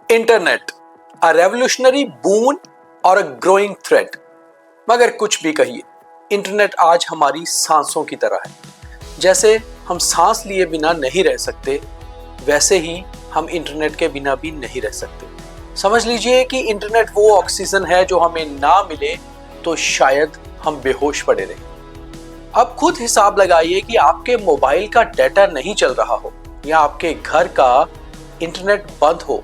Internet, a revolutionary बून और a growing threat. मगर कुछ भी कहिए, इंटरनेट आज हमारी सांसों की तरह है। जैसे हम सांस लिए बिना नहीं रह सकते, वैसे ही हम इंटरनेट के बिना भी नहीं रह सकते। समझ लीजिए कि इंटरनेट वो ऑक्सीजन है जो हमें ना मिले तो शायद हम बेहोश पड़े रहें। अब खुद हिसाब लगाइए कि आपके मोबाइल का डाटा नहीं चल रहा हो या आपके घर का इंटरनेट बंद हो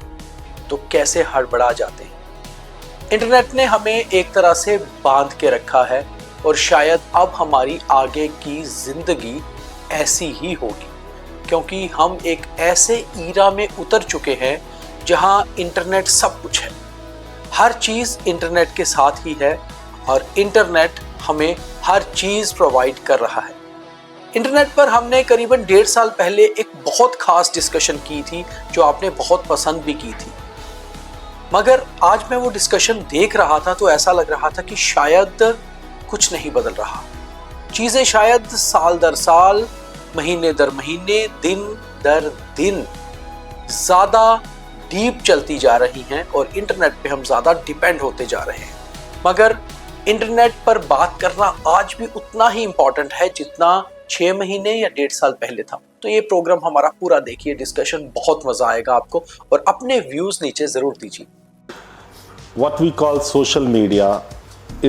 तो कैसे हड़बड़ा जाते हैं। इंटरनेट ने हमें एक तरह से बांध के रखा है और शायद अब हमारी आगे की जिंदगी ऐसी ही होगी, क्योंकि हम एक ऐसे ईरा में उतर चुके हैं जहां इंटरनेट सब कुछ है। हर चीज इंटरनेट के साथ ही है और इंटरनेट हमें हर चीज प्रोवाइड कर रहा है। इंटरनेट पर हमने करीबन 1.5 साल पहले एक बहुत खास डिस्कशन की थी जो आपने बहुत पसंद भी की थी। मगर आज मैं वो डिस्कशन देख रहा था तो ऐसा लग रहा था कि शायद कुछ नहीं बदल रहा। चीजें शायद साल दर साल, महीने दर महीने, दिन दर दिन ज्यादा डीप चलती जा रही हैं और इंटरनेट पे हम ज्यादा डिपेंड होते जा रहे हैं। मगर इंटरनेट पर बात करना आज भी उतना ही इंपॉर्टेंट है जितना 6 महीने या 1.5 साल पहले था। तो ये प्रोग्राम हमारा पूरा देखिए, डिस्कशन बहुत मजा आएगा आपको और अपने व्यूज नीचे जरूर दीजिए। What we call social media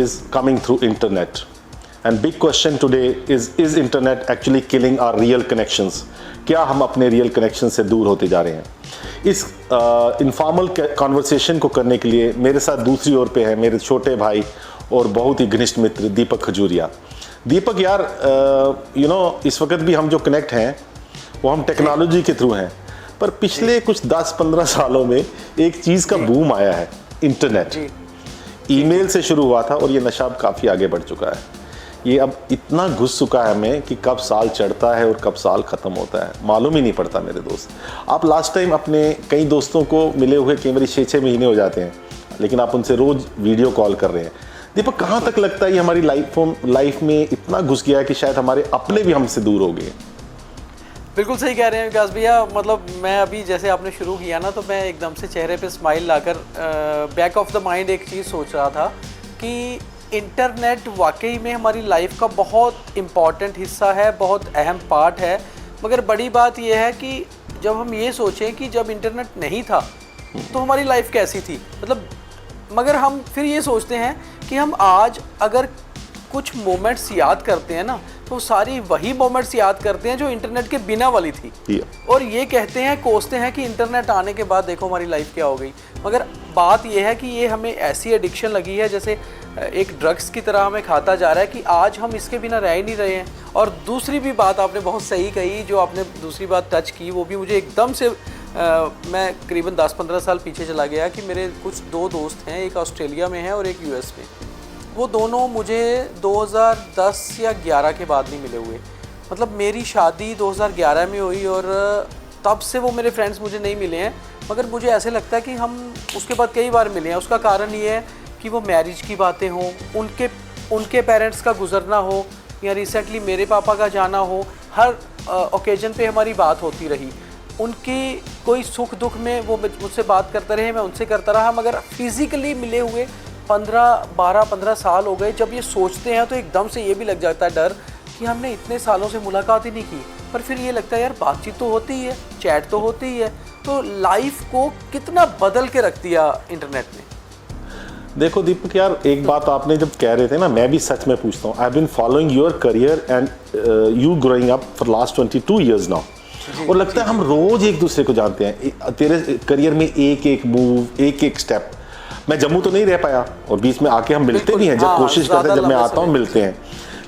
is coming through internet, and big question today is internet actually killing our real connections? क्या हम अपने रियल कनेक्शन से दूर होते जा रहे हैं? इस इनफॉर्मल कॉन्वर्सेशन को करने के लिए मेरे साथ दूसरी ओर पे है मेरे छोटे भाई और बहुत ही घनिष्ठ मित्र दीपक खजूरिया। दीपक यार, इस वक्त भी हम जो कनेक्ट हैं वो हम टेक्नोलॉजी के थ्रू हैं, पर पिछले कुछ 10-15 सालों में एक चीज़ का बूम आया है, इंटरनेट। ईमेल से शुरू हुआ था और ये नशा अब काफ़ी आगे बढ़ चुका है। ये अब इतना घुस चुका है हमें कि कब साल चढ़ता है और कब साल ख़त्म होता है मालूम ही नहीं पड़ता। मेरे दोस्त, आप लास्ट टाइम अपने कई दोस्तों को मिले हुए कई बार 6-6 महीने हो जाते हैं, लेकिन आप उनसे रोज़ वीडियो कॉल कर रहे हैं। दीपक, कहाँ तक लगता है ये हमारी लाइफ में इतना घुस गया है कि शायद हमारे अपने भी हमसे दूर हो गए? बिल्कुल सही कह रहे हैं विकास भैया। मतलब मैं अभी जैसे आपने शुरू किया ना, तो मैं एकदम से चेहरे पे smile locker back of the mind एक चीज़ सोच रहा था कि इंटरनेट वाकई में हमारी लाइफ का बहुत इम्पॉर्टेंट हिस्सा है, बहुत अहम पार्ट है। मगर बड़ी बात यह है कि जब हम ये सोचें कि जब इंटरनेट नहीं था तो हमारी लाइफ कैसी थी, मतलब मगर हम फिर ये सोचते हैं कि हम आज अगर कुछ मोमेंट्स याद करते हैं ना, तो सारी वही मोमेंट्स याद करते हैं जो इंटरनेट के बिना वाली थी। और ये कहते हैं, कोसते हैं कि इंटरनेट आने के बाद देखो हमारी लाइफ क्या हो गई। मगर बात ये है कि ये हमें ऐसी एडिक्शन लगी है जैसे एक ड्रग्स की तरह हमें खाता जा रहा है कि आज हम इसके बिना रह ही नहीं रहे हैं। और दूसरी भी बात आपने बहुत सही कही, जो आपने दूसरी बात टच की वो भी मुझे एकदम से मैं करीबन 10-15 साल पीछे चला गया कि मेरे कुछ 2 दोस्त हैं, एक ऑस्ट्रेलिया में है और एक यूएस में। वो दोनों मुझे 2010 या 11 के बाद नहीं मिले हुए। मतलब मेरी शादी 2011 में हुई और तब से वो मेरे फ्रेंड्स मुझे नहीं मिले हैं। मगर मुझे ऐसे लगता है कि हम उसके बाद कई बार मिले हैं। उसका कारण ये है कि वो मैरिज की बातें हों, उनके पेरेंट्स का गुजरना हो या रिसेंटली मेरे पापा का जाना हो, हर ओकेजन पे हमारी बात होती रही। उनकी कोई सुख दुख में वो मुझसे बात करते रहे, मैं उनसे करता रहा। मगर फिज़िकली मिले हुए 12-15 साल हो गए। जब ये सोचते हैं तो एकदम से ये भी लग जाता है डर कि हमने इतने सालों से मुलाकात ही नहीं की। पर फिर ये लगता है यार बातचीत तो होती ही है, चैट तो होती ही है। तो लाइफ को कितना बदल के रख दिया इंटरनेट ने। देखो दीपक यार, एक बात आपने जब कह रहे थे ना, मैं भी सच में पूछता हूँ। I have been following your career and you growing up for last 22 years now, और लगता है हम रोज एक दूसरे को जानते हैं। तेरे करियर में एक एक मूव, एक एक स्टेप। मैं जम्मू तो नहीं रह पाया और बीच में आके हम मिलते भी हैं, जब कोशिश करते हैं, जब मैं आता हूँ मिलते हैं,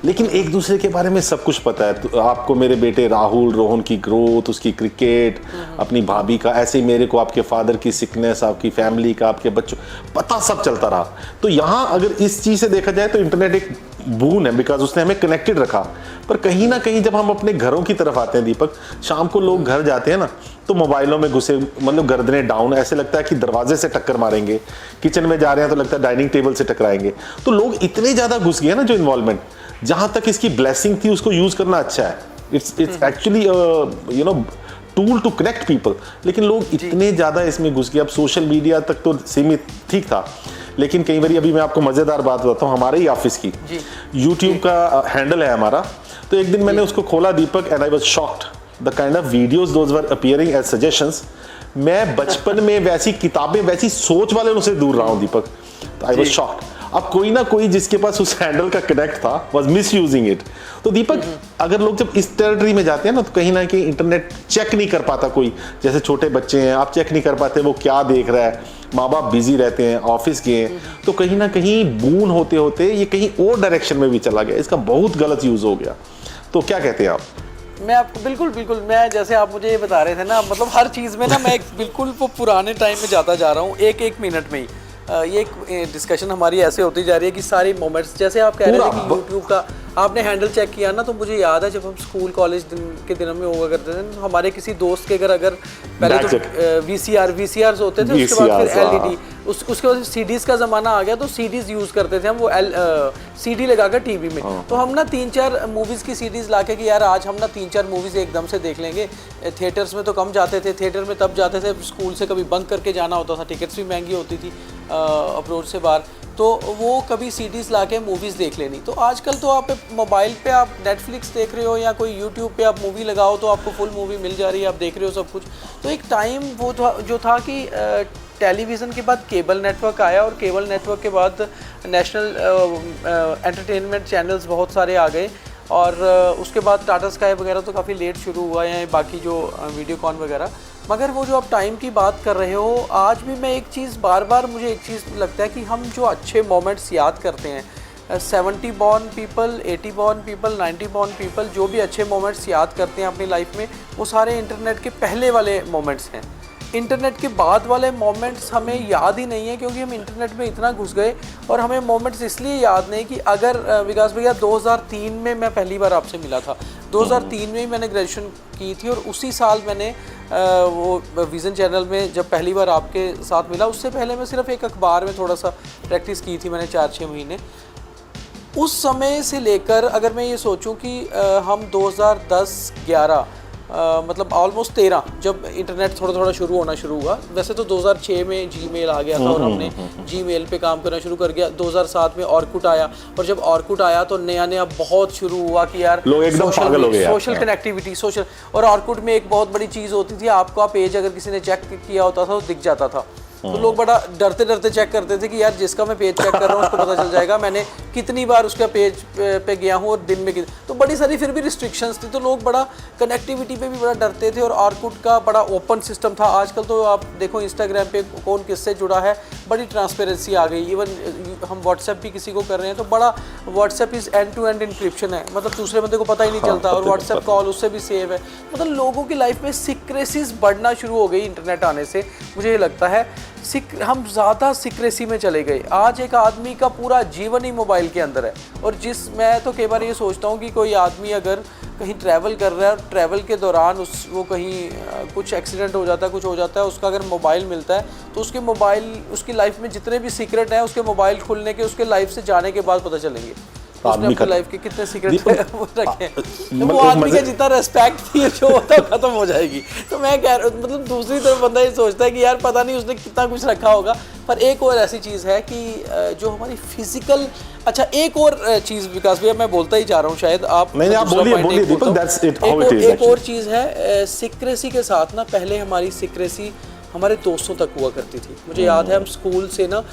लेकिन एक दूसरे के बारे में सब कुछ पता है। तो आपको मेरे बेटे राहुल रोहन की ग्रोथ, उसकी क्रिकेट, अपनी भाभी का, ऐसे ही मेरे को आपके फादर की सिकनेस, आपकी फैमिली का, आपके बच्चों, पता सब चलता रहा। तो यहाँ अगर इस चीज़ से देखा जाए तो इंटरनेट एक बून है, बिकॉज उसने हमें कनेक्टेड रखा। पर कहीं ना कहीं जब हम अपने घरों की तरफ आते हैं दीपक, शाम को लोग घर जाते हैं ना तो मोबाइलों में घुसे, मतलब गर्दनें डाउन, ऐसे लगता है कि दरवाजे से टक्कर मारेंगे। किचन में जा रहे हैं तो लगता है डाइनिंग टेबल से टकराएंगे। तो लोग इतने ज़्यादा घुस गए ना, जो इन्वॉल्वमेंट, जहाँ तक इसकी ब्लेसिंग थी उसको यूज़ करना अच्छा है। It's actually tool to connect people, लेकिन लोग इतने ज़्यादा इसमें घुस गए। अब सोशल मीडिया तक तो सीमित ठीक था, लेकिन कई बार, अभी मैं आपको मज़ेदार बात बताता हूँ, हमारे ही ऑफिस की यूट्यूब का हैंडल है हमारा, तो एक दिन मैंने उसको खोला Deepak, and I was shocked the kind of videos those were appearing as suggestions. मैं बचपन में वैसी किताबें, वैसी सोच वाले उनसे दूर रहा हूँ दीपक, तो आई वाज शॉक्ड। अब कोई ना कोई जिसके पास उस हैंडल का कनेक्ट था वाज मिस यूजिंग इट। तो दीपक, अगर लोग जब इस टेरिटरी में जाते हैं ना, तो कहीं ना कहीं इंटरनेट चेक नहीं कर पाता कोई, जैसे छोटे बच्चे हैं, आप चेक नहीं कर पाते वो क्या देख रहा है, माँ बाप बिजी रहते हैं, ऑफिस गए हैं, तो कहीं ना कहीं बून होते होते ये कहीं और डायरेक्शन में भी चला गया, इसका बहुत गलत यूज हो गया। तो क्या कहते हैं आप? मैं आपको बिल्कुल मैं, जैसे आप मुझे ये बता रहे थे ना, मतलब हर चीज़ में ना मैं बिल्कुल वो पुराने टाइम में जाता जा रहा हूँ, एक मिनट में ही। ये एक डिस्कशन हमारी ऐसे होती जा रही है कि सारी मोमेंट्स, जैसे आप कह रहे थे कि यूट्यूब का आपने हैंडल चेक किया ना, तो मुझे याद है जब हम स्कूल कॉलेज के दिनों में हुआ करते थे, तो हमारे किसी दोस्त के घर अगर पहले तो वीसीआर होते थे, उसके बाद फिर एलईडी, उसके बाद सीडीज का ज़माना आ गया, तो सीडीज यूज़ करते थे हम, वो सीडी लगाकर टीवी में। तो हम ना 3-4 मूवीज़ की सीडीज लाके कि यार आज हम ना 3-4 मूवीज़ एकदम से देख लेंगे। थिएटर्स में तो कम जाते थे, थिएटर में तब जाते थे स्कूल से कभी बंक करके जाना होता था, टिकट्स भी महंगी होती थी अप्रोच से बाहर, तो वो कभी सीडीज़ ला के मूवीज़ देख लेनी। तो आजकल तो आप मोबाइल पे आप नेटफ्लिक्स देख रहे हो या कोई यूट्यूब पे आप मूवी लगाओ तो आपको फुल मूवी मिल जा रही है, आप देख रहे हो सब कुछ। तो एक टाइम वो जो था कि टेलीविज़न के बाद केबल नेटवर्क आया, और केबल नेटवर्क के बाद नेशनल एंटरटेनमेंट चैनल्स बहुत सारे आ गए, और उसके बाद टाटा स्काई वगैरह तो काफ़ी लेट शुरू हुआ है, बाकी जो वीडियोकॉन वगैरह। मगर वो जो आप टाइम की बात कर रहे हो, आज भी मैं एक चीज़ बार मुझे एक चीज़ लगता है कि हम जो अच्छे मोमेंट्स याद करते हैं, 70 born people, 80 born people, 90 born people, जो भी अच्छे मोमेंट्स याद करते हैं अपनी लाइफ में, वो सारे इंटरनेट के पहले वाले मोमेंट्स हैं। इंटरनेट के बाद वाले मोमेंट्स हमें याद ही नहीं है, क्योंकि हम इंटरनेट में इतना घुस गए, और हमें मोमेंट्स इसलिए याद नहीं कि अगर विकास भैया 2003 में मैं पहली बार आपसे मिला था, 2003 में ही मैंने ग्रेजुएशन की थी, और उसी साल मैंने वो विज़न चैनल में जब पहली बार आपके साथ मिला, उससे पहले मैं सिर्फ एक अखबार में थोड़ा सा प्रैक्टिस की थी मैंने 4-6 महीने। उस समय से लेकर अगर मैं ये सोचूं कि हम 2010-11 मतलब ऑलमोस्ट 13 जब इंटरनेट थोड़ा शुरू होना शुरू हुआ, वैसे तो 2006 में जीमेल आ गया था और हमने जीमेल पे काम करना शुरू कर गया। 2007 में ऑर्कुट आया, और जब ऑर्कुट आया तो नया बहुत शुरू हुआ कि यार लोग एकदम पागल हो गए, सोशल कनेक्टिविटी, सोशल। और ऑर्कुट में एक बहुत बड़ी चीज़ होती थी, आपका पेज अगर किसी ने चेक किया होता था तो दिख जाता था, तो लोग बड़ा डरते चेक करते थे कि यार जिसका मैं पेज चेक कर रहा हूँ उसको पता चल जाएगा मैंने कितनी बार उसका पेज पे गया हूँ और दिन में तो बड़ी सारी फिर भी रिस्ट्रिक्शंस थी, तो लोग बड़ा कनेक्टिविटी पे भी बड़ा डरते थे, और ऑर्कुट का बड़ा ओपन सिस्टम था। आजकल तो आप देखो इंस्टाग्राम पे कौन किससे जुड़ा है, बड़ी ट्रांसपेरेंसी आ गई। इवन हम व्हाट्सएप भी किसी को कर रहे हैं तो बड़ा WhatsApp is end to end encryption है, मतलब दूसरे बंदे को पता ही नहीं चलता, और व्हाट्सएप कॉल उससे भी सेव है। मतलब लोगों की लाइफ में सीक्रेसीज बढ़ना शुरू हो गई इंटरनेट आने से, मुझे ये लगता है हम ज़्यादा सीक्रेसी में चले गए। आज एक आदमी का पूरा जीवन ही मोबाइल के अंदर है, और मैं तो कई बार ये सोचता हूँ कि कोई आदमी अगर कहीं ट्रैवल कर रहा है और ट्रैवल के दौरान वो कहीं कुछ एक्सीडेंट हो जाता है, कुछ हो जाता है, उसका अगर मोबाइल मिलता है तो उसकी लाइफ में जितने भी सीक्रेट हैं उसके मोबाइल खुलने के, उसके लाइफ से जाने के बाद पता चलेंगे उसने अपनी लाइफ के कितने सीक्रेट वो रखे हैं। वो आदमी का जितना रेस्पेक्ट थी जो होता है खत्म हो जाएगी। तो मैं कह रहा मतलब दूसरी तरफ बंदा ये सोचता है कि यार पता नहीं उसने कितना कुछ रखा होगा। पर एक और ऐसी चीज़ है कि जो हमारी फिजिकल, अच्छा एक और चीज़ विकास भैया मैं बोलता ही जा रहा हूँ, शायद आप बोलिए Deepak, that's it how it is. एक और चीज़ है सीक्रेसी के साथ ना, पहले हमारी सीक्रेसी हमारे दोस्तों तक हुआ करती थी। मुझे याद है हम स्कूल से ना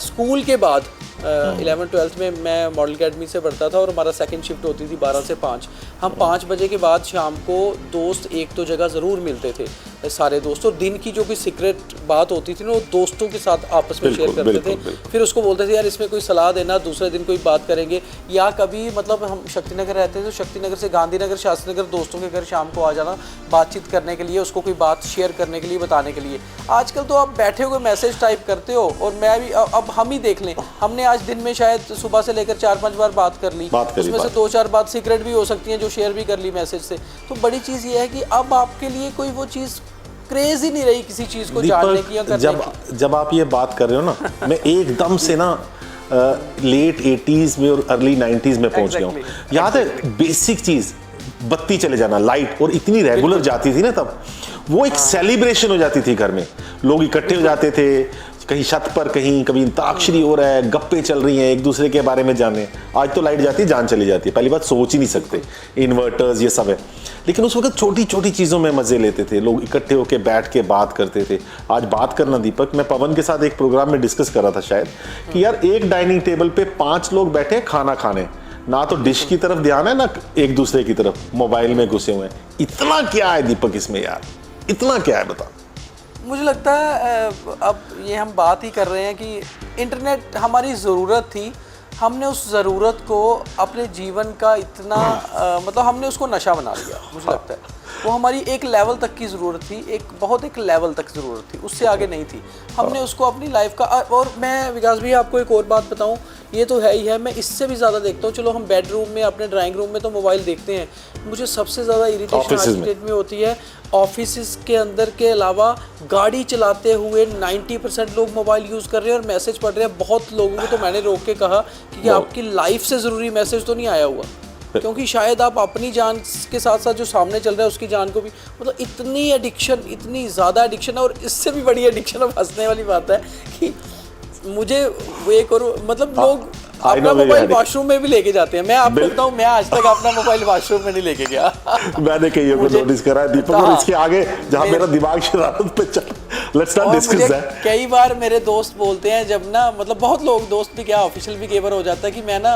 स्कूल के बाद 11th-12th में मैं मॉडल अकेडमी से पढ़ता था, और हमारा सेकंड शिफ्ट होती थी 12 से 5। हम 5 बजे के बाद शाम को दोस्त एक तो जगह ज़रूर मिलते थे सारे दोस्त, और दिन की जो भी सीक्रेट बात होती थी ना वो दोस्तों के साथ आपस में शेयर करते थे। फिर उसको बोलते थे यार इसमें कोई सलाह देना, दूसरे दिन कोई बात करेंगे। या कभी मतलब हम शक्तिनगर रहते थे तो शक्तिनगर से गांधीनगर, शास्त्री नगर दोस्तों के घर शाम को आ जाना बातचीत करने के लिए, उसको कोई बात शेयर करने के लिए, बताने के लिए। आजकल तो आप बैठे हुए मैसेज टाइप करते हो, और मैं भी अब हम ही देख लें, हमने आज दिन में शायद सुबह से लेकर 4-5 बार बात कर ली, उसमें से 2-4 बात सीक्रेट भी हो सकती हैं जो शेयर भी कर ली मैसेज से। तो बड़ी चीज़ ये है कि अब आपके लिए कोई वो चीज़ क्रेज ही नहीं रही किसी चीज़ को जानने की या करने की। जब आप ये बात कर रहे हो ना, मैं एकदम से ना लेट 80s में और अर्ली 90s में पहुंच गया हूँ। याद है बेसिक चीज़, बत्ती चले जाना, लाइट, और इतनी रेगुलर जाती थी ना तब, वो एक सेलिब्रेशन हो जाती थी घर में, लोग इकट्ठे हो जाते थे, कहीं छत पर, कहीं कभी अंताक्षरी हो रहा है, गप्पे चल रही हैं, एक दूसरे के बारे में जाने। आज तो लाइट जाती है जान चली जाती है, पहली बात सोच ही नहीं सकते, इन्वर्टर्स ये सब है, लेकिन उस वक्त छोटी छोटी चीज़ों में मज़े लेते थे, लोग इकट्ठे होकर बैठ के बात करते थे। आज बात करना दीपक, मैं पवन के साथ एक प्रोग्राम में डिस्कस कर रहा था शायद, कि यार एक डाइनिंग टेबल पे 5 लोग बैठे खाना खाने, ना तो डिश की तरफ ध्यान है ना एक दूसरे की तरफ, मोबाइल में घुसे हुए हैं। इतना क्या है दीपक इसमें यार, इतना क्या है बता। मुझे लगता है अब ये हम बात ही कर रहे हैं कि इंटरनेट हमारी ज़रूरत थी, हमने उस ज़रूरत को अपने जीवन का इतना मतलब हमने उसको नशा बना लिया। मुझे लगता है वो हमारी एक लेवल तक की ज़रूरत थी, एक लेवल तक ज़रूरत थी, उससे आगे नहीं थी। हमने उसको अपनी लाइफ का, और मैं विकास भैया आपको एक और बात बताऊं, ये तो है ही है, मैं इससे भी ज़्यादा देखता हूँ। चलो हम बेडरूम में, अपने ड्राइंग रूम में तो मोबाइल देखते हैं, मुझे सबसे ज़्यादा इरिटेशन आज की डेट में होती है ऑफिस के अंदर के अलावा गाड़ी चलाते हुए 90% लोग मोबाइल यूज़ कर रहे हैं और मैसेज पढ़ रहे हैं। बहुत लोगों को तो मैंने रोक के कहा कि आपकी लाइफ से ज़रूरी मैसेज तो नहीं आया हुआ, क्योंकि शायद आप अपनी जान के साथ साथ जो सामने चल रहा है उसकी जान को भी, मतलब इतनी एडिक्शन, इतनी ज़्यादा एडिक्शन है। और इससे भी बड़ी एडिक्शन, अब हंसने वाली बात है कि मुझे वो एक और मतलब लोग अपना मोबाइल वॉशरूम में भी लेके जाते हैं। मैं आपको बताऊं, मैं आज तक अपना मोबाइल वॉशरूम में नहीं लेके गया। मैंने कई को नोटिस करा है दीपक, और इसके आगे जहां मेरा दिमाग शरारत पे चल, लेट्स नॉट डिस्कस दैट। कई बार मेरे दोस्त बोलते हैं, जब ना मतलब बहुत लोग, दोस्त भी क्या ऑफिशियल भी कई बार हो जाता है कि मैं ना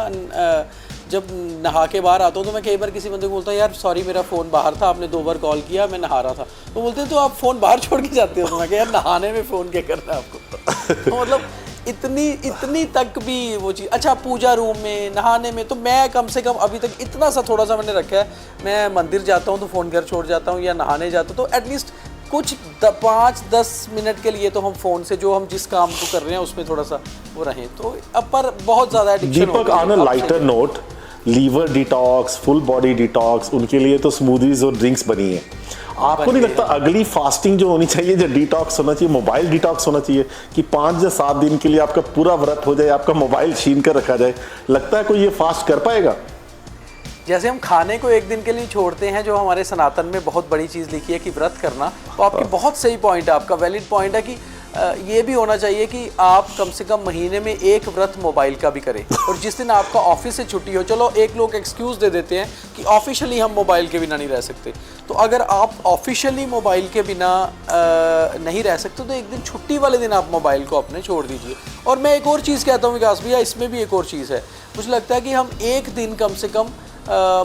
जब नहा के बाहर आता हूँ तो मैं कई बार किसी बंदे को बोलता हूँ यार सॉरी मेरा फ़ोन बाहर था, आपने 2 बार कॉल किया, मैं नहा रहा था। तो बोलते हैं तो आप फ़ोन बाहर छोड़ के जाते हो? तो मैं कहा यार नहाने में फ़ोन क्या करना है आपको। तो मतलब इतनी तक भी वो चीज़। अच्छा, पूजा रूम में, नहाने में तो मैं कम से कम अभी तक इतना सा थोड़ा सा मैंने रखा है, मैं मंदिर जाता हूँ तो फ़ोन घर छोड़ जाता हूँ, या नहाने जाता हूँ तो एटलीस्ट कुछ 5-10 मिनट के लिए तो हम फ़ोन से जो हम जिस काम को कर रहे हैं उसमें थोड़ा सा वो रहें। तो अब पर बहुत ज़्यादा addiction. Deepak, on a lighter note, liver detox, full body detox, उनके लिए तो स्मूदीज और ड्रिंक्स बनी है। आपको नहीं लगता अगली फास्टिंग जो होनी चाहिए, जो डिटॉक्स होना चाहिए, मोबाइल डिटॉक्स होना चाहिए, कि 5 या 7 दिन के लिए आपका पूरा व्रत हो जाए, आपका मोबाइल छीन कर रखा जाए? लगता है कोई ये फास्ट कर पाएगा? जैसे हम खाने को एक दिन के लिए छोड़ते हैं, जो हमारे सनातन में बहुत बड़ी चीज़ लिखी है कि व्रत करना, तो आपकी बहुत सही पॉइंट है, आपका वैलिड पॉइंट है कि ये भी होना चाहिए कि आप कम से कम महीने में एक व्रत मोबाइल का भी करें। और जिस दिन आपका ऑफिस से छुट्टी हो, चलो एक लोग एक्सक्यूज़ दे देते हैं कि ऑफिशियली हम मोबाइल के बिना नहीं रह सकते, तो अगर आप ऑफिशियली मोबाइल के बिना नहीं रह सकते तो एक दिन छुट्टी वाले दिन आप मोबाइल को अपने छोड़ दीजिए। और मैं एक और चीज़ कहता हूँ विकास भैया, इसमें भी एक और चीज़ है, मुझे लगता है कि हम एक दिन कम से कम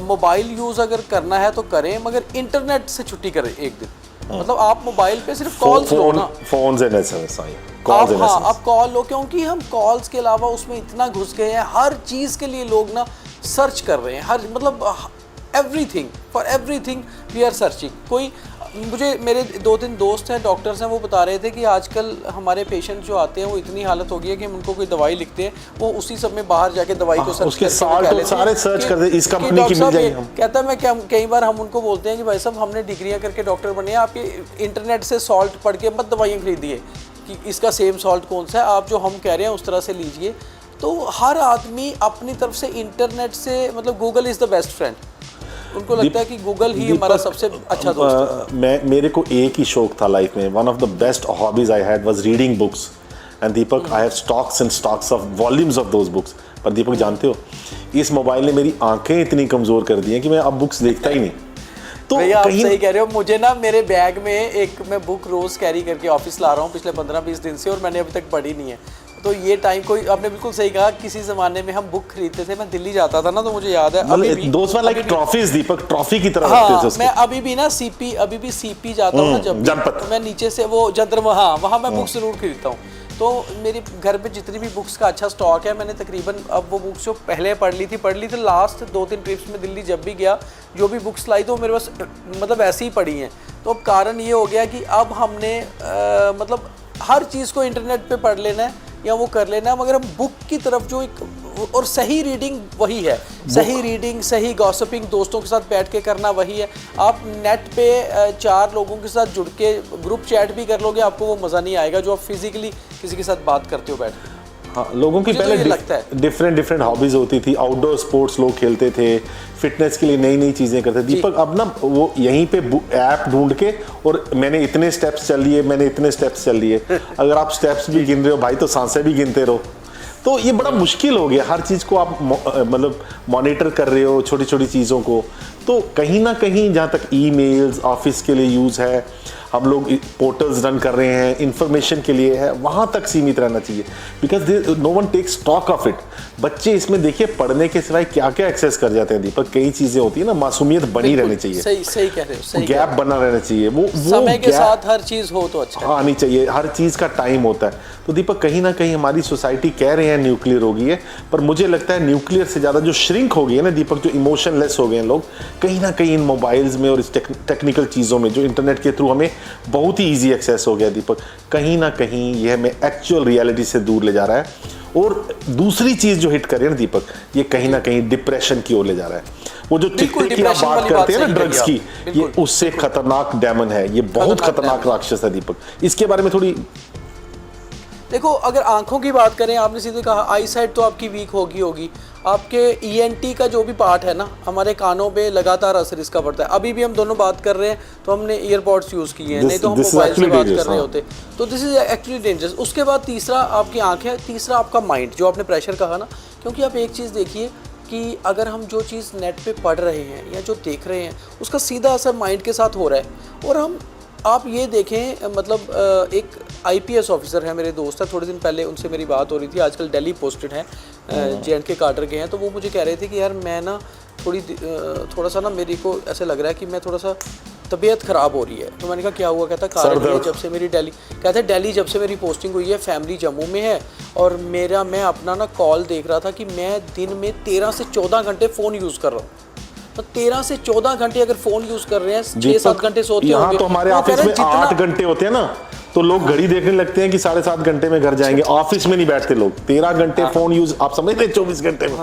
मोबाइल यूज़ अगर करना है तो करें, मगर इंटरनेट से छुट्टी करें एक दिन। मतलब आप मोबाइल पे सिर्फ कॉल्स लो ना, फोन्स एंड एसएमएस, आप कॉल लो, क्योंकि हम कॉल्स के अलावा उसमें इतना घुस गए हैं, हर चीज़ के लिए लोग ना सर्च कर रहे हैं, हर मतलब everything, for everything we are searching. कोई मुझे मेरे 2-3 दोस्त हैं, डॉक्टर्स हैं, वो बता रहे थे कि आजकल हमारे पेशेंट जो आते हैं वो इतनी हालत हो गई है कि हम उनको कोई दवाई लिखते हैं, वो उसी समय बाहर जाके दवाई को सर्च उसके सारे सर्च करते, इस कंपनी की मिल जाएगी। कहता है मैं कई बार हम उनको बोलते हैं कि भाई साहब हमने डिग्रियां करके डॉक्टर बने हैं, आप ये इंटरनेट से सॉल्ट पढ़ के मत दवाइयाँ खरीदिए कि इसका सेम सॉल्ट कौन सा है, आप जो हम कह रहे हैं उस तरह से लीजिए। तो हर आदमी अपनी तरफ से इंटरनेट से, मतलब Google is the best friend, उनको लगता है कि गूगल ही हमारा सबसे अच्छा दोस्त है। मेरे को एक ही शौक था लाइफ में, one of the best hobbies I had was reading books, and Deepak I have stocks and stocks of volumes of those books. पर दीपक जानते हो, इस मोबाइल ने मेरी आंखें इतनी कमज़ोर कर दी हैं कि मैं अब बुक्स देखता ही नहीं। तो भैया आप सही कह रहे हो, मुझे ना मेरे बैग में एक मैं बुक रोज़ कैरी करके ऑफिस ला रहा हूँ पिछले 15-20 दिन से, और मैंने अभी तक पढ़ी नहीं है। तो ये टाइम कोई, आपने बिल्कुल सही कहा, किसी ज़माने में हम बुक खरीदते थे, मैं दिल्ली जाता था ना तो मुझे याद है अभी भी दोस्त वाला एक ट्रॉफीज, दीपक ट्रॉफी की तरह रखते थे उसको। मैं अभी भी ना सीपी जाता हूँ ना, जब तो मैं नीचे से वो जंतर, हाँ वहाँ मैं बुक्स जरूर खरीदता हूँ। तो मेरे घर पे जितनी भी बुक्स का अच्छा स्टॉक है, मैंने तकरीबन अब वो बुक्स जो पहले पढ़ ली थी लास्ट 2-3 ट्रिप्स में दिल्ली जब भी गया, जो भी बुक्स लाई तो मेरे पास मतलब ऐसे ही पढ़ी हैं। तो अब कारण ये हो गया कि अब हमने मतलब हर चीज़ को इंटरनेट पे पढ़ लेना है या वो कर लेना है, मगर हम बुक की तरफ जो एक, और सही रीडिंग वही है, सही रीडिंग, सही गॉसिपिंग दोस्तों के साथ बैठ के करना वही है। आप नेट पे 4 लोगों के साथ जुड़ के ग्रुप चैट भी कर लोगे, आपको वो मज़ा नहीं आएगा जो आप फिजिकली किसी के साथ बात करते हो बैठ के। हाँ, लोगों की मुझे तो पहले ये लगता है। डिफरेंट हॉबीज होती थी, आउटडोर स्पोर्ट्स लोग खेलते थे, फिटनेस के लिए नई नई चीजें करते थे। दीपक अब ना वो यहीं पे ऐप ढूंढ के, और मैंने इतने स्टेप्स चल लिए, मैंने इतने स्टेप्स चल लिए। अगर आप स्टेप्स भी गिन रहे हो भाई तो सांसें भी गिनते रहो। तो ये बड़ा मुश्किल हो गया, हर चीज को आप मतलब मॉनिटर कर रहे हो, छोटी छोटी चीजों को। तो कहीं ना कहीं जहाँ तक ईमेल्स ऑफिस के लिए यूज है, हम लोग पोर्टल्स रन कर रहे हैं, इंफॉर्मेशन के लिए है, वहां तक सीमित रहना चाहिए, because no one takes stock of it. बच्चे इसमें देखिए पढ़ने के सिवाय क्या क्या एक्सेस कर जाते हैं दीपक। कई चीजें होती है ना, मासूमियत बनी रहनी चाहिए, सही कह रहे हो, सही गैप बना रहना चाहिए, वो समय के साथ हर चीज हो तो अच्छा आनी चाहिए, हर चीज का टाइम होता है। तो दीपक कहीं ना कहीं हमारी सोसाइटी कह रहे हैं न्यूक्लियर हो गई है, पर मुझे लगता है न्यूक्लियर से ज्यादा जो श्रिंक हो गई है ना दीपक, जो इमोशनलेस हो गए हैं लोग, कहीं ना कहीं इन मोबाइल्स में और इस टेक्निकल चीजों में जो इंटरनेट के थ्रू हमें बहुत ही ईजी एक्सेस हो गया दीपक, कहीं ना कहीं यह हमें एक्चुअल रियलिटी से दूर ले जा रहा है। और दूसरी चीज जो हिट कर रही है ना दीपक, ये कहीं ना कहीं डिप्रेशन की ओर ले जा रहा है। वो जो चिट्टे की आप बात करते हैं ना ड्रग्स की, ये उससे खतरनाक डेमन है, ये बहुत खतरनाक राक्षस है दीपक। इसके बारे में थोड़ी देखो, अगर आंखों की बात करें, आपने सीधे कहा आई साइट तो आपकी वीक होगी। आपके ENT का जो भी पार्ट है ना, हमारे कानों पे लगातार असर इसका पड़ता है। अभी भी हम दोनों बात कर रहे हैं तो हमने ईयरपॉड्स यूज़ किए हैं, नहीं तो हम मोबाइल से बात कर रहे होते। तो दिस इज एक्चुअली डेंजरस। उसके बाद तीसरा आपकी आंखें, तीसरा आपका माइंड, जो आपने प्रेशर कहा ना। क्योंकि आप एक चीज़ देखिए कि अगर हम जो चीज़ नेट पे पढ़ रहे हैं या जो देख रहे हैं, उसका सीधा असर माइंड के साथ हो रहा है। और आप ये देखें, मतलब एक IPS ऑफिसर है, मेरे दोस्त है, थोड़े दिन पहले उनसे मेरी बात हो रही थी, आजकल दिल्ली पोस्टेड हैं, J&K काडर के हैं। तो वो मुझे कह रहे थे कि यार मैं ना थोड़ा सा ना, मेरे को ऐसे लग रहा है कि मैं थोड़ा सा तबीयत ख़राब हो रही है। तो मैंने कहा क्या हुआ? कहता कारण ये, जब से मेरी दिल्ली जब से मेरी पोस्टिंग हुई है, फैमिली जम्मू में है, और मैं अपना ना कॉल देख रहा था कि मैं दिन में 13 से 14 घंटे फ़ोन यूज़ कर रहा हूँ। तो 13 से 14 घंटे अगर फोन यूज कर रहे हैं, 6-7 घंटे सोते होंगे। यहाँ तो हमारे ऑफिस में 8 घंटे होते हैं ना, तो लोग घड़ी देखने लगते हैं कि 7.5 घंटे में घर जाएंगे। ऑफिस में नहीं बैठते लोग, 13 घंटे फोन यूज, आप समझ रहे 24 घंटे में।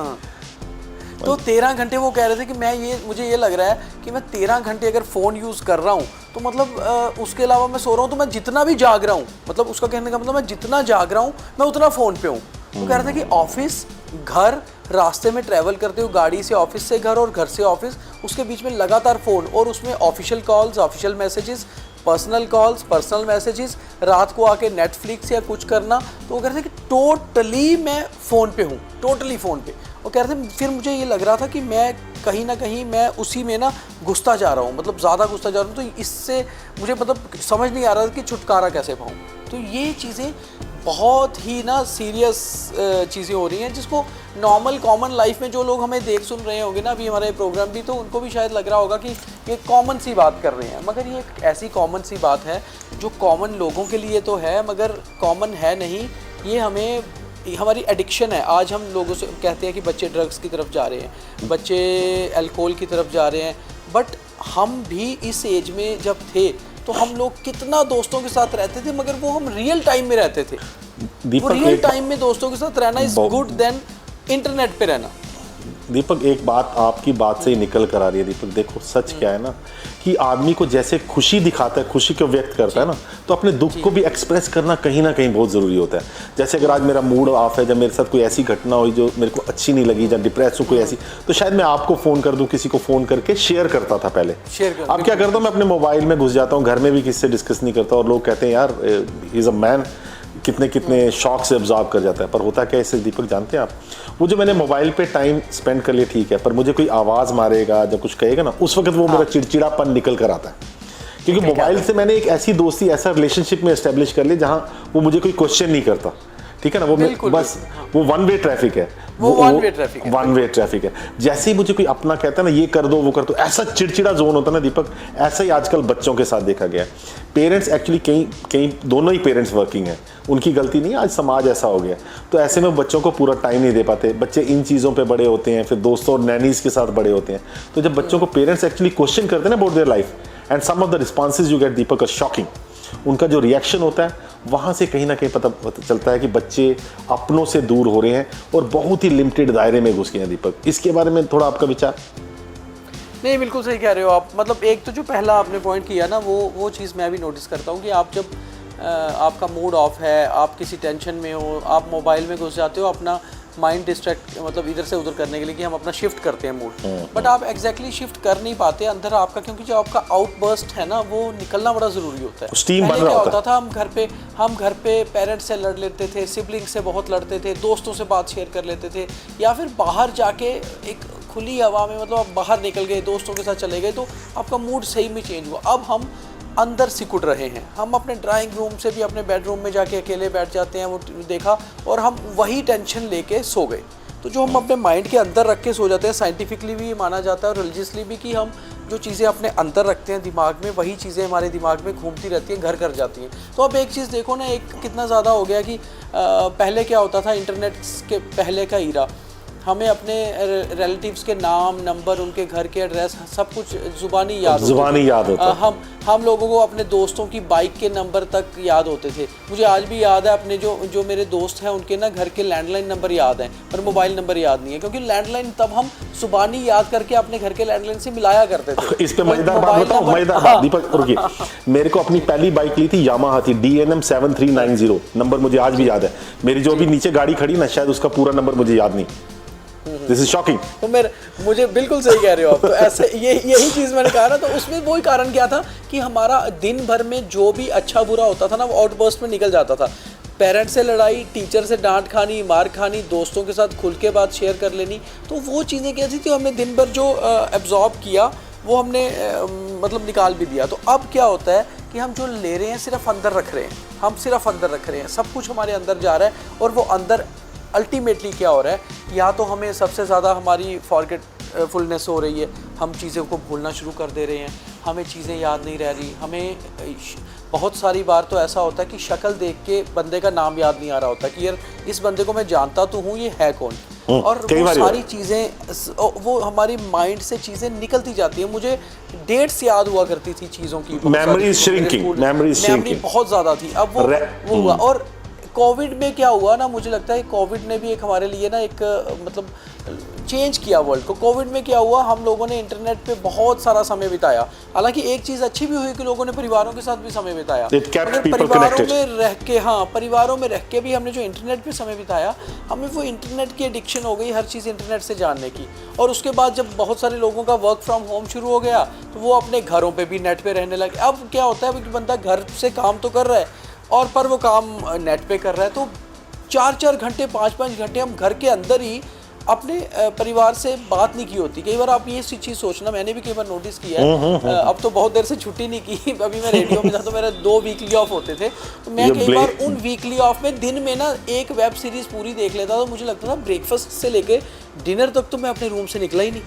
तो 13 घंटे वो कह रहे थे कि मुझे ये लग रहा है कि मैं 13 घंटे अगर फ़ोन यूज़ कर रहा हूँ, तो मतलब उसके अलावा मैं सो रहा हूँ, तो मैं जितना भी जाग रहा हूँ, मतलब उसका कहने का मतलब मैं जितना जाग रहा हूँ मैं उतना फ़ोन पे हूँ। तो कह रहे थे कि ऑफिस, घर, रास्ते में ट्रैवल करते हो, गाड़ी से ऑफिस से घर और घर से ऑफिस, उसके बीच में लगातार फ़ोन, और उसमें official calls, official messages, personal calls, personal messages, रात को आके नेटफ्लिक्स या कुछ करना। तो वो कह रहे थे कि टोटली मैं फ़ोन पे हूँ, टोटली फ़ोन पे। वो कह रहे थे फिर मुझे ये लग रहा था कि मैं कहीं ना कहीं मैं उसी में ना घुसता जा रहा हूँ, मतलब ज़्यादा घुसता जा रहा हूँ। तो इससे मुझे मतलब समझ नहीं आ रहा था कि छुटकारा कैसे पाऊँ। तो ये चीज़ें बहुत ही ना सीरियस चीज़ें हो रही हैं, जिसको नॉर्मल कॉमन लाइफ में जो लोग हमें देख सुन रहे होंगे ना अभी हमारे प्रोग्राम भी, तो उनको भी शायद लग रहा होगा कि ये कॉमन सी बात कर रहे हैं। मगर ये एक ऐसी कॉमन सी बात है जो कॉमन लोगों के लिए तो है, मगर कॉमन है नहीं। ये हमारी एडिक्शन है। आज हम लोगों से कहते हैं कि बच्चे ड्रग्स की तरफ जा रहे हैं, बच्चे अल्कोहल की तरफ जा रहे हैं, बट हम भी इस एज में जब थे तो हम लोग कितना दोस्तों के साथ रहते थे, मगर वो हम रियल टाइम में रहते थे। वो रियल टाइम में दोस्तों के साथ रहना इज गुड देन इंटरनेट पे रहना। दीपक एक बात आपकी बात से ही निकल कर आ रही है दीपक, देखो सच क्या है ना कि आदमी को जैसे खुशी दिखाता है, खुशी को व्यक्त करता है ना, तो अपने दुख को भी एक्सप्रेस करना कहीं ना कहीं बहुत ज़रूरी होता है। जैसे अगर आज मेरा मूड ऑफ है, जब मेरे साथ कोई ऐसी घटना हुई जो मेरे को अच्छी नहीं लगी, जब डिप्रेस हूँ कोई ऐसी, तो शायद मैं आपको फ़ोन कर दूँ, किसी को फ़ोन करके शेयर करता था पहले। अब क्या करता हूँ, मैं अपने मोबाइल में घुस जाता हूँ, घर में भी किसी से डिस्कस नहीं करता, और लोग कहते हैं यार ही इज़ अ मैन, कितने शौक से ऑब्जॉर्व कर जाता है। पर होता क्या है इससे दीपक, जानते हैं आप, वो जो मैंने मोबाइल पे टाइम स्पेंड कर लिया ठीक है, पर मुझे कोई आवाज़ मारेगा, जब कुछ कहेगा ना, उस वक्त वो मेरा चिड़चिड़ापन निकल कर आता है। क्योंकि मोबाइल से मैंने एक ऐसी दोस्ती, ऐसा रिलेशनशिप में एस्टेब्लिश कर लिया जहाँ वो मुझे कोई क्वेश्चन नहीं करता, ठीक है ना, वो बस वो वन वे ट्रैफिक है, वो वन वे ट्रैफिक है। जैसे ही मुझे कोई अपना कहता है ना ये कर दो वो कर दो, ऐसा चिड़चिड़ा जोन होता है ना दीपक, ऐसा ही आजकल बच्चों के साथ देखा गया है। पेरेंट्स एक्चुअली कहीं दोनों ही पेरेंट्स वर्किंग हैं, उनकी गलती नहीं है, आज समाज ऐसा हो गया। तो ऐसे में बच्चों को पूरा टाइम नहीं दे पाते, बच्चे इन चीज़ों पे बड़े होते हैं, फिर दोस्तों और नैनीज के साथ बड़े होते हैं। तो जब बच्चों को पेरेंट्स एक्चुअली क्वेश्चन करते हैं ना about their life, and some of the responses you get Deepak are shocking, उनका जो रिएक्शन होता है वहाँ से कहीं ना कहीं पता चलता है कि बच्चे अपनों से दूर हो रहे हैं और बहुत ही लिमिटेड दायरे में घुस गए हैं। दीपक, इसके बारे में थोड़ा आपका विचार। नहीं, बिल्कुल सही कह रहे हो आप। मतलब एक तो जो पहला आपने पॉइंट किया ना, वो चीज़ मैं भी नोटिस करता हूँ कि आप जब आपका मूड ऑफ है, आप किसी टेंशन में हो, आप मोबाइल में घुस जाते हो अपना माइंड डिस्ट्रैक्ट मतलब इधर से उधर करने के लिए कि हम अपना शिफ्ट करते हैं मूड, बट आप एग्जैक्टली शिफ्ट कर नहीं पाते अंदर आपका, क्योंकि जो आपका आउटबर्स्ट है ना वो निकलना बड़ा ज़रूरी होता है। स्टीम पहले बन रहा क्या होता था, हम घर पे पेरेंट्स से लड़ लेते थे, सिबलिंग से बहुत लड़ते थे, दोस्तों से बात शेयर कर लेते थे, या फिर बाहर जाके एक खुली हवा में मतलब आप बाहर निकल गए, दोस्तों के साथ चले गए तो आपका मूड सही में चेंज हुआ। अब हम अंदर सिकुड़ रहे हैं, हम अपने ड्राइंग रूम से भी अपने बेडरूम में जाके अकेले बैठ जाते हैं, वो देखा और हम वही टेंशन लेके सो गए। तो जो हम अपने माइंड के अंदर रख के सो जाते हैं, साइंटिफिकली भी माना जाता है और रिलीजियसली भी, कि हम जो चीज़ें अपने अंदर रखते हैं दिमाग में, वही चीज़ें हमारे दिमाग में घूमती रहती हैं, घर कर जाती हैं। तो अब एक चीज़ देखो ना, एक कितना ज़्यादा हो गया कि पहले क्या होता था, इंटरनेट के पहले का ईरा, हमें अपने रिलेटिव्स के नाम, नंबर, उनके घर के एड्रेस सब कुछ ज़ुबानी याद होता। हम लोगों को अपने दोस्तों की बाइक के नंबर तक याद होते थे। मुझे आज भी याद है अपने जो मेरे दोस्त हैं उनके ना घर के लैंडलाइन नंबर याद हैं, पर मोबाइल नंबर याद नहीं है, क्योंकि लैंडलाइन तब हम ज़ुबानी याद करके अपने घर के लैंडलाइन से मिलाया करते थे। इस पे मजेदार बात बताओ, मजेदार बात दीपक रुकिए, मेरे को अपनी पहली बाइक ली थी यामाहा थी DNM 7390, नंबर मुझे आज भी याद है। मेरी जो अभी नीचे गाड़ी खड़ी ना, शायद उसका पूरा नंबर मुझे याद नहीं। This is shocking. तो मुझे बिल्कुल सही कह रहे हो आप। तो ऐसे यही चीज़ मैंने कहा ना, तो उसमें वही कारण क्या था कि हमारा दिन भर में जो भी अच्छा बुरा होता था ना, वो आउटबर्स्ट में निकल जाता था। पेरेंट्स से लड़ाई, टीचर से डांट खानी, मार खानी, दोस्तों के साथ खुल के बात शेयर कर लेनी, तो वो चीज़ें क्या थी तो हमने दिन भर जो एब्जॉर्ब किया वो हमने मतलब निकाल भी दिया। तो अब क्या होता है कि हम जो ले रहे हैं सिर्फ अंदर रख रहे हैं, हम सिर्फ अंदर रख रहे हैं, सब कुछ हमारे अंदर जा रहा है, और वो अंदर अल्टीमेटली क्या हो रहा है, या तो हमें सबसे ज़्यादा हमारी फॉरगेटफुलनेस हो रही है, हम चीज़ों को भूलना शुरू कर दे रहे हैं, हमें चीज़ें याद नहीं रह रही, हमें बहुत सारी बार तो ऐसा होता है कि शक्ल देख के बंदे का नाम याद नहीं आ रहा होता कि यार इस बंदे को मैं जानता तो हूँ, ये है कौन। और वो सारी चीज़ें, वो हमारी माइंड से चीज़ें निकलती जाती हैं। मुझे डेट्स याद हुआ करती थी चीज़ों की, मेमोरी श्रिंकिंग बहुत ज़्यादा थी, अब वो हुआ। और कोविड में क्या हुआ ना, मुझे लगता है कोविड ने भी एक हमारे लिए ना एक मतलब चेंज किया वर्ल्ड को। कोविड में क्या हुआ, हम लोगों ने इंटरनेट पे बहुत सारा समय बिताया। हालांकि एक चीज़ अच्छी भी हुई कि लोगों ने परिवारों के साथ भी समय बिताया, परिवारों में रह के भी हमने जो इंटरनेट पे समय बिताया, हमें वो इंटरनेट की एडिक्शन हो गई, हर चीज़ इंटरनेट से जानने की। और उसके बाद जब बहुत सारे लोगों का वर्क फ्रॉम होम शुरू हो गया, तो वो अपने घरों पर भी नेट पर रहने लगे। अब क्या होता है कि बंदा घर से काम तो कर रहा है और पर वो काम नेट पे कर रहा है, तो 4-4 घंटे 5-5 घंटे हम घर के अंदर ही अपने परिवार से बात नहीं की होती। कई बार आप ये चीज़ सोचना, मैंने भी कई बार नोटिस किया है, अब तो बहुत देर से छुट्टी नहीं की, अभी मैं रेडियो में था तो मेरे 2 वीकली ऑफ होते थे, तो मैं कई बार उन वीकली ऑफ में दिन में ना एक वेब सीरीज़ पूरी देख लेता, तो मुझे लगता था ब्रेकफास्ट से लेके डिनर तक तो मैं अपने रूम से निकला ही नहीं।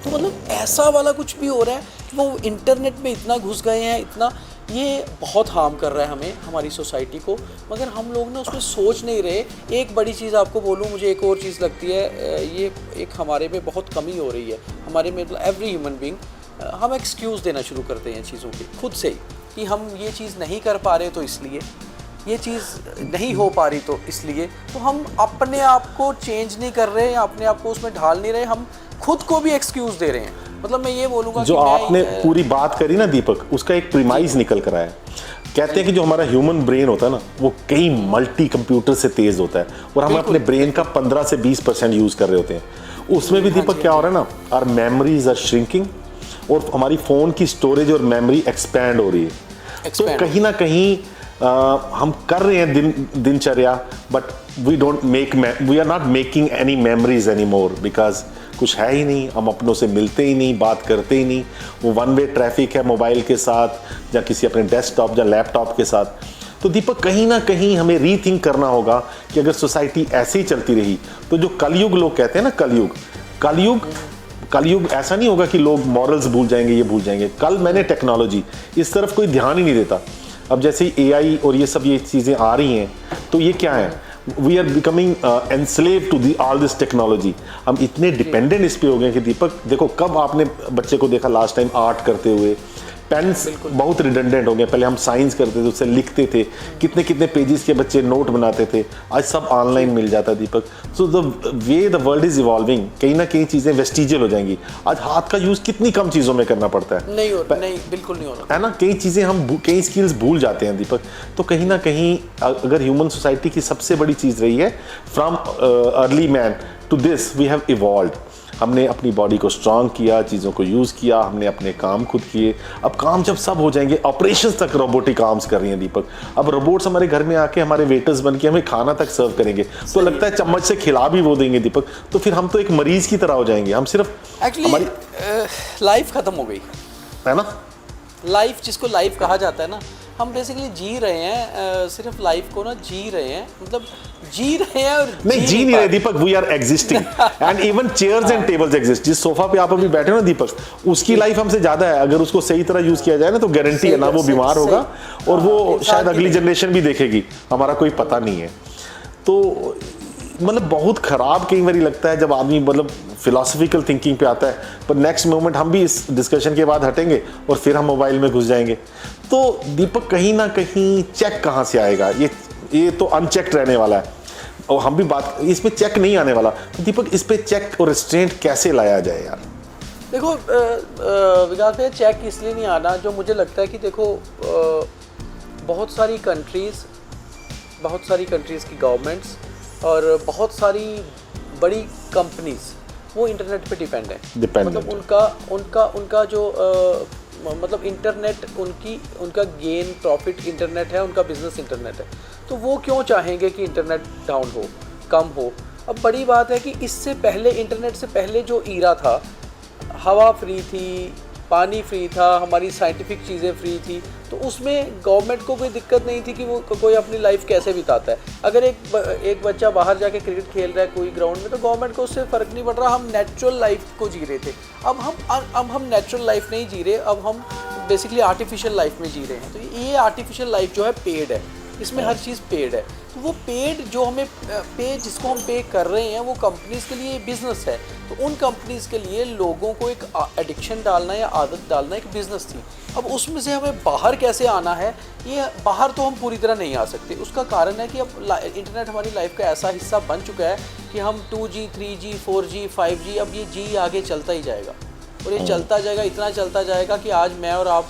तो मतलब ऐसा वाला कुछ भी हो रहा है कि वो इंटरनेट में इतना घुस गए हैं, इतना, ये बहुत हार्म कर रहा है हमें, हमारी सोसाइटी को, मगर हम लोग ना उसमें सोच नहीं रहे। एक बड़ी चीज़ आपको बोलूँ, मुझे एक और चीज़ लगती है, ये एक हमारे में बहुत कमी हो रही है, हमारे में मतलब एवरी ह्यूमन बीइंग, हम एक्सक्यूज़ देना शुरू करते हैं चीज़ों के खुद से ही, कि हम ये चीज़ नहीं कर पा रहे तो इसलिए, ये चीज़ नहीं हो पा रही तो इसलिए, तो हम अपने आप को चेंज नहीं कर रहे, अपने आप को उसमें ढाल नहीं रहे, हम खुद को भी एक्सक्यूज़ दे रहे हैं। मतलब मैं ये बोलूँगा जो आपने पूरी बात करी ना दीपक, उसका एक प्रीमाइज निकल कर आया। कहते हैं कि जो हमारा ह्यूमन ब्रेन होता है ना, वो कई मल्टी कंप्यूटर से तेज होता है, और हम अपने ब्रेन का 15 से 20% यूज कर रहे होते हैं। उसमें भी दीपक क्या हो रहा है ना, आवर मेमोरीज आर श्रिंकिंग, और हमारी फोन की स्टोरेज और मेमोरी एक्सपैंड हो रही है। तो कहीं ना कहीं हम कर रहे हैं दिनचर्या, but we are not making any memories any more, because कुछ है ही नहीं, हम अपनों से मिलते ही नहीं, बात करते ही नहीं, वो वन वे ट्रैफिक है मोबाइल के साथ या किसी अपने डेस्कटॉप या लैपटॉप के साथ। तो दीपक कहीं ना कहीं हमें रीथिंक करना होगा कि अगर सोसाइटी ऐसे ही चलती रही तो जो कलयुग लोग कहते हैं ना, कलयुग ऐसा नहीं होगा कि लोग मॉरल्स भूल जाएंगे, ये भूल जाएंगे। कल मैंने टेक्नोलॉजी, इस तरफ कोई ध्यान ही नहीं देता। अब जैसे ही AI और ये सब ये चीज़ें आ रही हैं, तो ये क्या है, we are becoming enslave to all this technology. हम इतने डिपेंडेंट इस पे हो गए कि दीपक देखो, कब आपने बच्चे को देखा लास्ट टाइम आर्ट करते हुए, पेन्स बहुत रिडंडेंट हो गए। पहले हम साइंस करते थे, उससे लिखते थे, कितने कितने पेजेस के बच्चे नोट बनाते थे, आज सब ऑनलाइन मिल जाता है Deepak. So the way the world is evolving, कहीं ना कहीं चीज़ें वेस्टिजियल हो जाएंगी। आज हाथ का यूज़ कितनी कम चीज़ों में करना पड़ता है, नहीं बिल्कुल नहीं होना है ना। कई चीज़ें हम कई स्किल्स भूल जाते हैं दीपक। तो कहीं ना कहीं अगर ह्यूमन सोसाइटी की सबसे बड़ी चीज़ रही है, from early man to this we have evolved. हमने अपनी बॉडी को स्ट्रांग किया, चीज़ों को यूज़ किया, हमने अपने काम खुद किए। अब काम जब सब हो जाएंगे, ऑपरेशंस तक रोबोटिक आर्म्स कर रही हैं दीपक। अब रोबोट्स हमारे घर में आके हमारे वेटर्स बन के हमें खाना तक सर्व करेंगे, तो लगता है चम्मच से खिला भी वो देंगे दीपक। तो फिर हम तो एक मरीज की तरह हो जाएंगे। हम सिर्फ एक्चुअली लाइफ खत्म हो गई है ना। लाइफ जिसको लाइफ कहा जाता है ना, हम बेसिकली जी रहे हैं, सिर्फ लाइफ को ना जी रहे हैं, मतलब जी रहे हैं और नहीं जी नहीं रहे Deepak, we are existing and even chairs and tables exist. जिस सोफा पे आप अभी बैठे हो ना दीपक, उसकी लाइफ हमसे ज्यादा है। अगर उसको सही तरह यूज किया जाए ना, तो गारंटी है ना वो बीमार होगा और वो शायद अगली जनरेशन भी देखेगी, हमारा कोई पता नहीं है। तो मतलब बहुत खराब कई बार लगता है जब आदमी मतलब फिलोसफिकल थिंकिंग पे आता है, पर नेक्स्ट मोमेंट हम भी इस डिस्कशन के बाद हटेंगे और फिर हम मोबाइल में घुस जाएंगे। तो दीपक कहीं ना कहीं चेक कहाँ से आएगा? ये तो अनचेक्ड रहने वाला है और हम भी बात इस पे चेक नहीं आने वाला। तो दीपक इस पे चेक और रिस्ट्रेंट कैसे लाया जाए यार? देखो विकास भैया, चेक इसलिए नहीं आना, जो मुझे लगता है कि देखो बहुत सारी कंट्रीज़ की गवर्नमेंट्स और बहुत सारी बड़ी कंपनीज वो इंटरनेट पे डिपेंड है। मतलब उनका जो मतलब इंटरनेट उनका गेन प्रॉफिट इंटरनेट है, उनका बिजनेस इंटरनेट है। तो वो क्यों चाहेंगे कि इंटरनेट डाउन हो, कम हो? अब बड़ी बात है कि इससे पहले, इंटरनेट से पहले जो ईरा था, हवा फ्री थी, पानी फ्री था, हमारी साइंटिफिक चीज़ें फ्री थी, तो उसमें गवर्नमेंट को कोई दिक्कत नहीं थी कि वो कोई अपनी लाइफ कैसे बिताता है। अगर एक बच्चा बाहर जाके क्रिकेट खेल रहा है कोई ग्राउंड में, तो गवर्नमेंट को उससे फ़र्क नहीं पड़ रहा। हम नेचुरल लाइफ को जी रहे थे। अब हम नेचुरल लाइफ नहीं जी रहे, अब हम बेसिकली आर्टिफिशियल लाइफ में जी रहे हैं। तो ये आर्टिफिशियल लाइफ जो है पेड है, इसमें हर चीज़ पेड है। तो वो पेड जो हमें जिसको हम पे कर रहे हैं, वो कंपनीज़ के लिए बिज़नेस है। तो उन कंपनीज़ के लिए लोगों को एक एडिक्शन डालना या आदत डालना एक बिज़नेस थी। अब उसमें से हमें बाहर कैसे आना है, ये बाहर तो हम पूरी तरह नहीं आ सकते। उसका कारण है कि अब इंटरनेट हमारी लाइफ का ऐसा हिस्सा बन चुका है कि हम 2G 3G 4G 5G, अब ये जी आगे चलता ही जाएगा और ये चलता जाएगा, इतना चलता जाएगा कि आज मैं और आप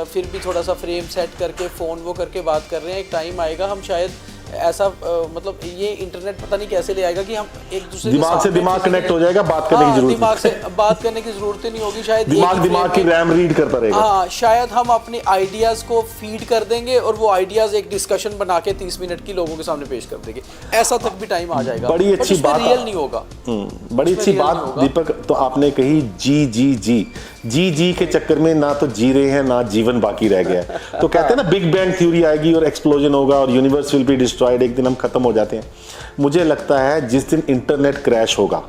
फिर भी थोड़ा सा फ्रेम सेट करके फ़ोन वो करके बात कर रहे हैं। एक टाइम आएगा हम शायद ऐसा मतलब ये इंटरनेट पता नहीं कैसे ले आएगा कि हम एक दूसरे दिमाग से दिमाग कनेक्ट हो जाएगा, बात करने की जरूरत दिमाग से बात करने की जरूरत ही नहीं होगी। शायद दिमाग की रैम रीड करता रहेगा। हाँ, शायद हम अपने आइडियाज़ को फीड कर देंगे और वो आइडियाज़ एक डिस्कशन बना के 30 मिनट की लोगों के सामने पेश कर देंगे। ऐसा तक भी टाइम आ जाएगा। बड़ी अच्छी बात, रियल नहीं होगा। बड़ी अच्छी बात दीपक तो आपने कही। जी के चक्कर में ना तो जी रहे हैं, ना जीवन बाकी रह गया है। तो कहते हैं ना बिग बैंग थ्योरी आएगी और एक्सप्लोजन होगा और यूनिवर्स विल बी डिस्ट्रॉयड, एक दिन हम खत्म हो जाते हैं। मुझे लगता है जिस दिन इंटरनेट क्रैश होगा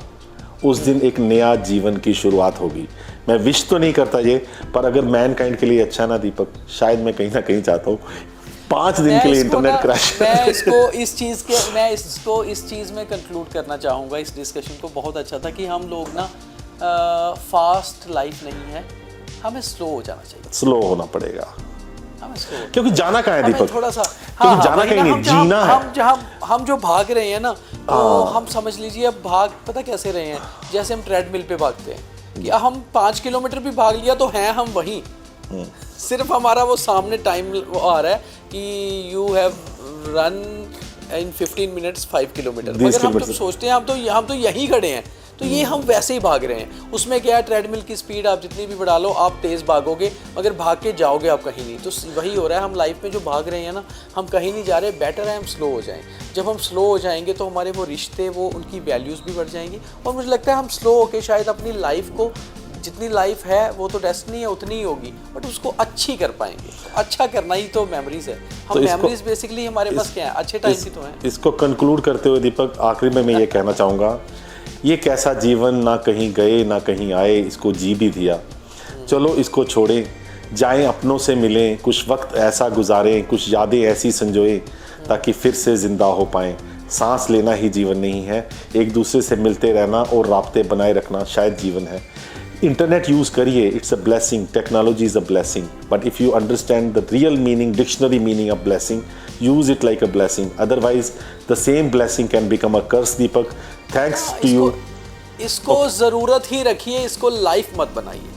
उस दिन एक नया जीवन की शुरुआत होगी। मैं विश तो नहीं करता ये, पर अगर मैनकाइंड के लिए अच्छा ना दीपक, शायद मैं कहीं ना कहीं चाहता हूँ 5 दिन के लिए इंटरनेट क्रैश। मैं इसको इस चीज़ में कंक्लूड करना चाहूँगा इस डिस्कशन को। बहुत अच्छा था कि हम लोग ना फास्ट लाइफ नहीं है, हमें स्लो हो जाना चाहिए। स्लो होना पड़ेगा, हमें स्लो, क्योंकि जाना कहाँ है दीपक? थोड़ा सा क्योंकि जाना कहीं नहीं, जीना है। हम जो भाग रहे हैं ना, तो हम समझ लीजिए अब भाग पता कैसे रहे हैं, जैसे हम ट्रेडमिल पे भागते हैं कि हम 5 किलोमीटर भी भाग लिया तो हैं हम वहीं, सिर्फ हमारा वो सामने टाइम आ रहा है कि you have run in 15 minutes 5 kilometre. मगर हम तो सोचते हैं हम तो यहीं खड़े हैं, तो ये हम वैसे ही भाग रहे हैं। उसमें क्या है, ट्रेडमिल की स्पीड आप जितनी भी बढ़ा लो, आप तेज़ भागोगे मगर भाग के जाओगे आप कहीं नहीं। तो वही हो रहा है, हम लाइफ में जो भाग रहे हैं ना, हम कहीं नहीं जा रहे। बेटर है हम स्लो हो जाएं। जब हम स्लो हो जाएंगे तो हमारे वो रिश्ते, वो उनकी वैल्यूज़ भी बढ़ जाएंगी। और मुझे लगता है हम स्लो होकर शायद अपनी लाइफ को, जितनी लाइफ है वो तो डेस्टिनी है उतनी ही होगी, बट उसको अच्छी कर पाएंगे। अच्छा करना ही तो मेमोरीज है। हम मेमोरीज बेसिकली हमारे पास क्या है, अच्छे टाइम की तो है। इसको कंक्लूड करते हुए दीपक, आखिरी में मैं ये कहना चाहूँगा, ये कैसा जीवन, ना कहीं गए ना कहीं आए, इसको जी भी दिया। चलो इसको छोड़ें, जाएं अपनों से मिलें, कुछ वक्त ऐसा गुजारें, कुछ यादें ऐसी संजोएं ताकि फिर से ज़िंदा हो पाएं। सांस लेना ही जीवन नहीं है, एक दूसरे से मिलते रहना और राब्ते बनाए रखना शायद जीवन है। इंटरनेट यूज़ करिए, it's a blessing, technology is a blessing, but if you understand the real meaning, dictionary meaning of blessing, use it like a blessing, otherwise the same blessing can become a curse. Deepak, thanks to you. इसको ज़रूरत ही रखिए, इसको life मत बनाइए।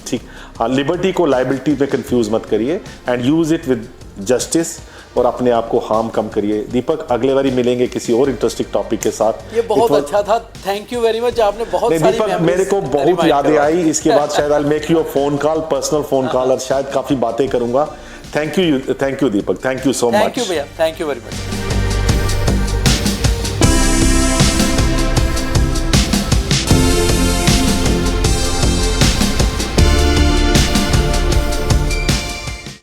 ठीक, हाँ, liberty को liability में कंफ्यूज मत करिए and use it with justice, और अपने आप को हार्म कम करिए। दीपक, अगले बारी मिलेंगे किसी और इंटरेस्टिंग टॉपिक के साथ। ये बहुत अच्छा था, थैंक यू वेरी मच। आपने बहुत सारी दीपक, मेरे को बहुत यादें आई। इसके बाद शायद I make you a phone call, personal phone call, और शायद काफ़ी बातें करूंगा। Thank you Deepak, thank you so much. Thank you भैया, थैंक यू वेरी मच।